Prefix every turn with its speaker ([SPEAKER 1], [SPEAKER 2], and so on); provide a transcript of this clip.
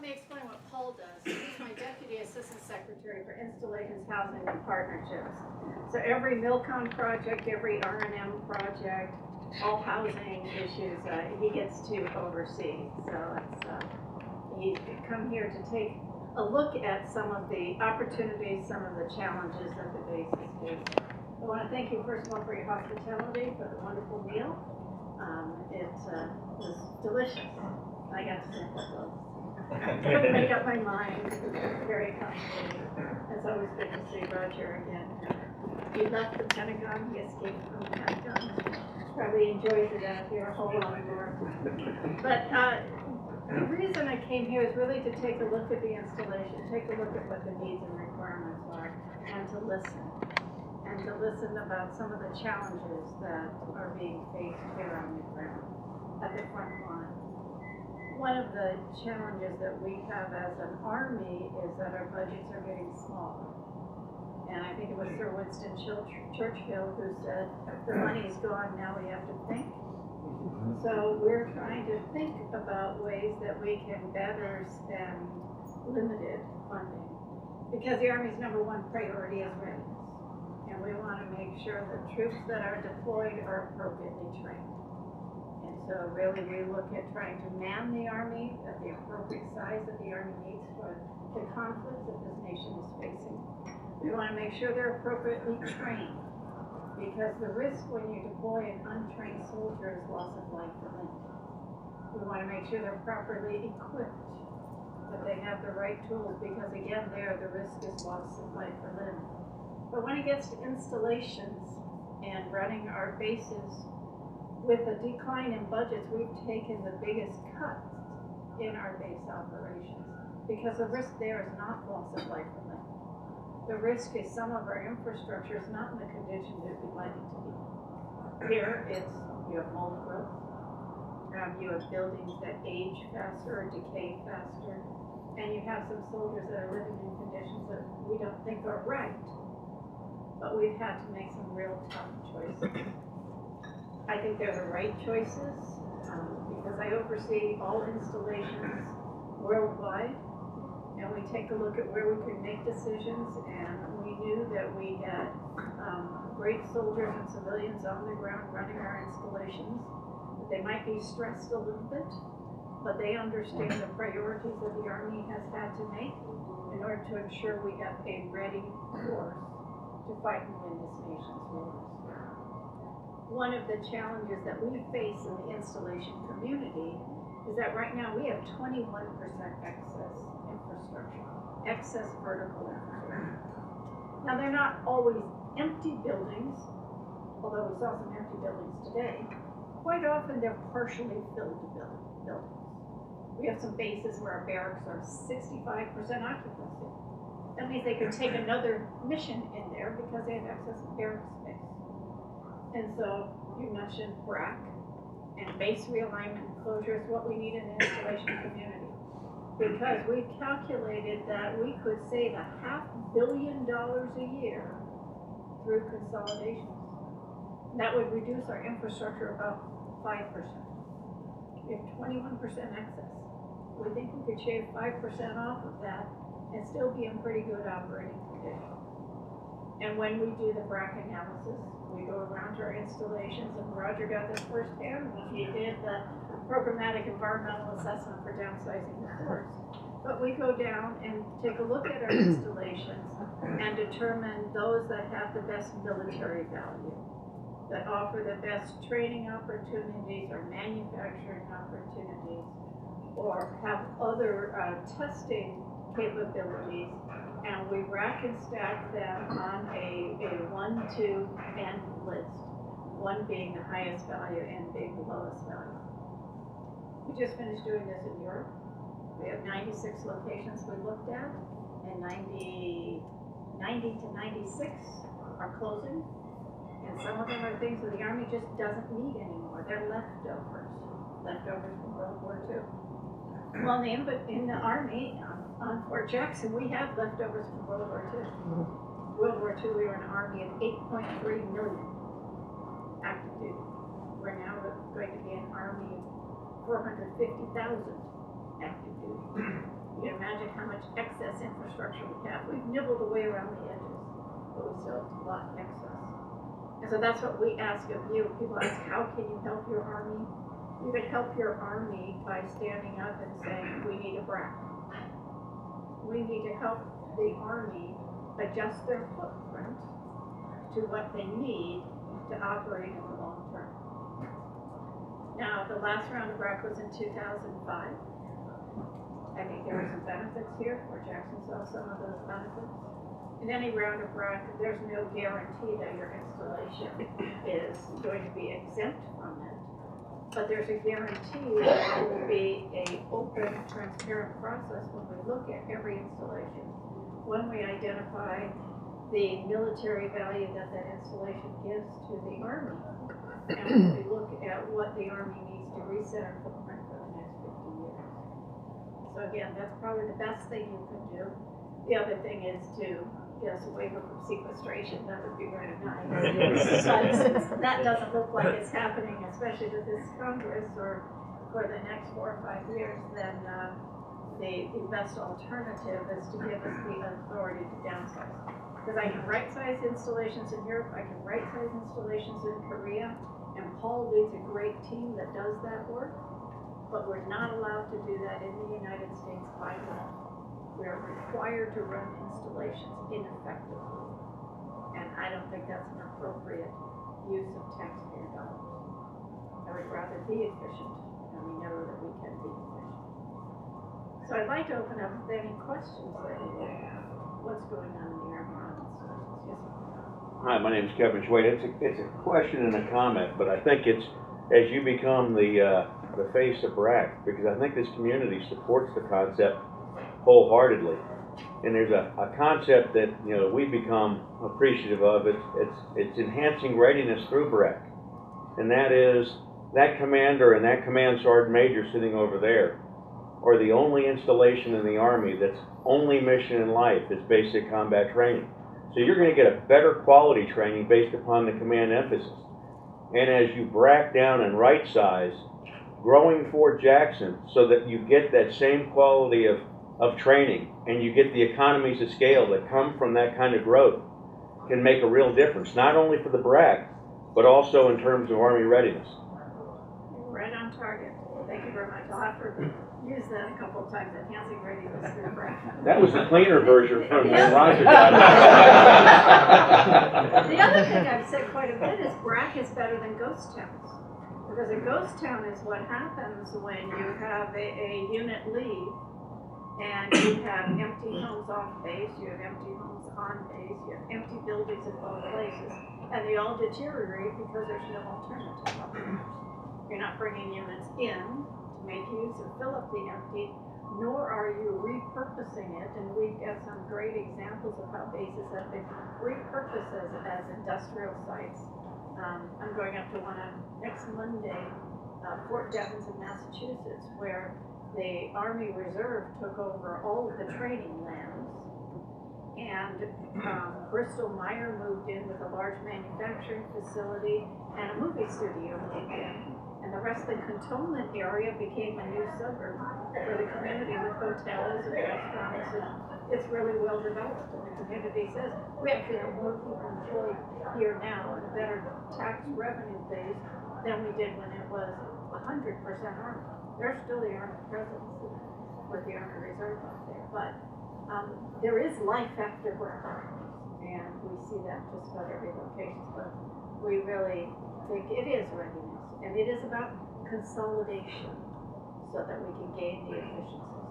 [SPEAKER 1] me explain what Paul does. He's my Deputy Assistant Secretary for Installations, Housing, and Partnerships. So every Milcom project, every R&M project, all housing issues, he gets to oversee. So he's come here to take a look at some of the opportunities, some of the challenges that the bases face. I want to thank you first of all for your hospitality, for the wonderful meal. It was delicious. I got to say that. Couldn't make up my mind. It was very accommodating. It's always good to see Roger again. He left the Pentagon. He escaped from the Pentagon. Probably enjoys it out here a whole lot more. But the reason I came here is really to take a look at the installation, take a look at what the needs and requirements are, and to listen. And to listen about some of the challenges that are being faced here on the ground, at the front line. One of the challenges that we have as an Army is that our budgets are getting smaller. And I think it was Sir Winston Churchill who said, if the money's gone, now we have to think. So we're trying to think about ways that we can better spend limited funding. Because the Army's #1 priority is readiness. And we want to make sure the troops that are deployed are appropriately trained. And so really we look at trying to man the Army at the appropriate size that the Army needs for the conflicts that this nation is facing. We want to make sure they're appropriately trained, because the risk when you deploy an untrained soldier is loss of life or limb. We want to make sure they're properly equipped, that they have the right tools, because again there the risk is loss of life or limb. But when it gets to installations and running our bases, with a decline in budgets, we've taken the biggest cuts in our base operations, because the risk there is not loss of life or limb. The risk is some of our infrastructure is not in the condition that we'd like it to be. Here, you have mold growth, you have buildings that age faster or decay faster, and you have some soldiers that are living in conditions that we don't think are right. But we've had to make some real tough choices. I think they're the right choices, because I oversee all installations worldwide, and we take a look at where we can make decisions, and we knew that we had great soldiers and civilians on the ground running our installations. They might be stressed a little bit, but they understand the priorities that the Army has had to make in order to ensure we have a ready force to fight and win this nation's wars. One of the challenges that we face in the installation community is that right now we have 21% excess infrastructure, excess vertical infrastructure. Now they're not always empty buildings, although we saw some empty buildings today. Quite often they're partially filled buildings. We have some bases where our barracks are 65% occupancy. That means they could take another mission in there because they have excess barrack space. And so you mentioned BRAC and base realignment and closure is what we need in the installation community. Because we've calculated that we could save $500 million a year through consolidations. That would reduce our infrastructure about 5%. We have 21% excess. We think we could shave 5% off of that and still be in pretty good operating condition. And when we do the BRAC analysis, we go around to our installations, and Roger got this firsthand when he did the programmatic environmental assessment for downsizing the force. But we go down and take a look at our installations and determine those that have the best military value, that offer the best training opportunities or manufacturing opportunities, or have other testing capabilities, and we rack and stack them on a 1, 2, and list, 1 being the highest value and being the lowest value. We just finished doing this in Europe. We have 96 locations we looked at, and 90 to 96 are closing, and some of them are things that the Army just doesn't need anymore. They're leftovers from World War II. Well, in the Army, on Fort Jackson, we have leftovers from World War II. World War II, we were an Army of 8.3 million active duty. We're now going to be an Army of 450,000 active duty. You imagine how much excess infrastructure we have. We've nibbled away around the edges, but we still have a lot of excess. And so that's what we ask of you. People ask, how can you help your Army? You could help your Army by standing up and saying, we need a BRAC. We need to help the Army adjust their footprint to what they need to operate in the long term. Now, the last round of BRAC was in 2005. I think there were some benefits here, where Jackson saw some of those benefits. In any round of BRAC, there's no guarantee that your installation is going to be exempt from it, but there's a guarantee that it will be an open, transparent process when we look at every installation, when we identify the military value that that installation gives to the Army, and when we look at what the Army needs to reset our footprint for the next 50 years. So again, that's probably the best thing you can do. The other thing is to get us a waiver from sequestration. That would be very nice. But since that doesn't look like it's happening, especially with this Congress or for the next 4 or 5 years, then the best alternative is to give us the authority to downsize. Because I can right-size installations in Europe, I can right-size installations in Korea, and Paul leads a great team that does that work, but we're not allowed to do that in the United States by law. We are required to run installations ineffectively, and I don't think that's an appropriate use of taxpayer dollars. I would rather be efficient, and we know that we can be efficient. So I'd like to open up with any questions that you have. What's going on in the Army on installations? Yes,
[SPEAKER 2] Hi, my name is Kevin Schwade. It's a question and a comment, but I think it's as you become the face of BRAC, because I think this community supports the concept wholeheartedly. And there's a concept that we become appreciative of. It's enhancing readiness through BRAC, and that is that commander and that command sergeant major sitting over there are the only installation in the Army that's only mission in life is basic combat training. So you're going to get a better quality training based upon the command emphasis. And as you BRAC down and right size, growing Fort Jackson so that you get that same quality of training and you get the economies of scale that come from that kind of growth can make a real difference, not only for the BRAC, but also in terms of Army readiness.
[SPEAKER 1] right on target. Thank you very much. I'll have to use that a couple of times, enhancing readiness through BRAC.
[SPEAKER 2] That was the cleaner version from Roger got.
[SPEAKER 1] The other thing I've said quite a bit is BRAC is better than ghost towns. Because a ghost town is what happens when you have a unit leave and you have empty homes off base, you have empty homes on base, you have empty buildings in both places, and they all deteriorate because there's no alternative. You're not bringing units in to make use and fill up the empty, nor are you repurposing it, and we've got some great examples of how bases have been repurposed as industrial sites. I'm going up to one on next Monday, Fort Devens in Massachusetts, where the Army Reserve took over all of the training lands, and Bristol Myers moved in with a large manufacturing facility, and a movie studio moved in, and the rest of the cantonment area became a new suburb for the community with hotels and restaurants, and it's really well developed, and the community says, we actually have more people employed here now and a better tax revenue base than we did when it was 100% Army. There's still the Army presence with the Army Reserve up there, but there is life after work, and we see that just about every location. But we really think it is readiness, and it is about consolidation so that we can gain the efficiency.